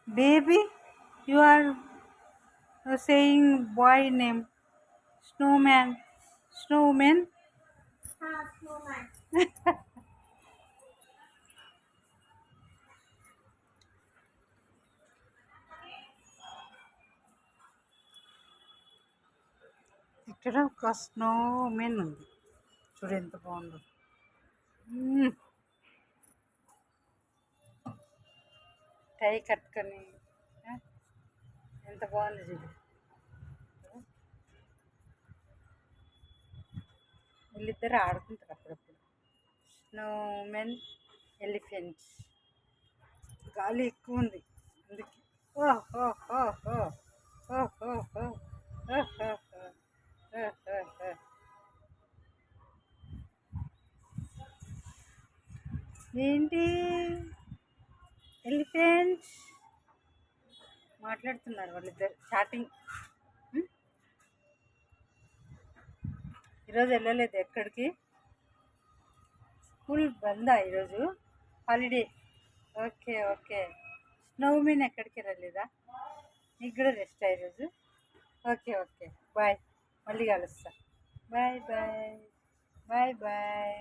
Baby, you are saying boy name. Snowman. Snowman. snowman. ఇక్కడ ఒక Snowman ఉంది. చూడు ఎంత బాగుందో. మ్మ్. టై కట్టుకొని ఆ, ఎంత బాగుంది చూడు. వీళ్ళిద్దరు ఆడుకుంటారు అప్పుడప్పుడు. Snowman elephants. గాలి ఎక్కువ ఉంది అందుకే. ఓహ్ ఓహ్ ఓహ్ ఓహ్ ఓహ్ ఓహ్ ఓహ్ ఓహ్ ఓహ్ ఓహ్ ఓహ్ ఓహ్. ఏంటి ఎలిఫెంట్స్ మాట్లాడుతున్నారు వాళ్ళిద్దరు చాటింగ్. ఈరోజు వెళ్ళలేదు ఎక్కడికి. స్కూల్ బందా ఈరోజు, హాలిడే. Okay okay. స్నోమీన్ ఎక్కడికి వెళ్ళలేదా? నీకు కూడా రెస్ట్ ఈరోజు. ఓకే ఓకే బాయ్, మళ్ళీ కలుస్తా. Bye bye bye bye.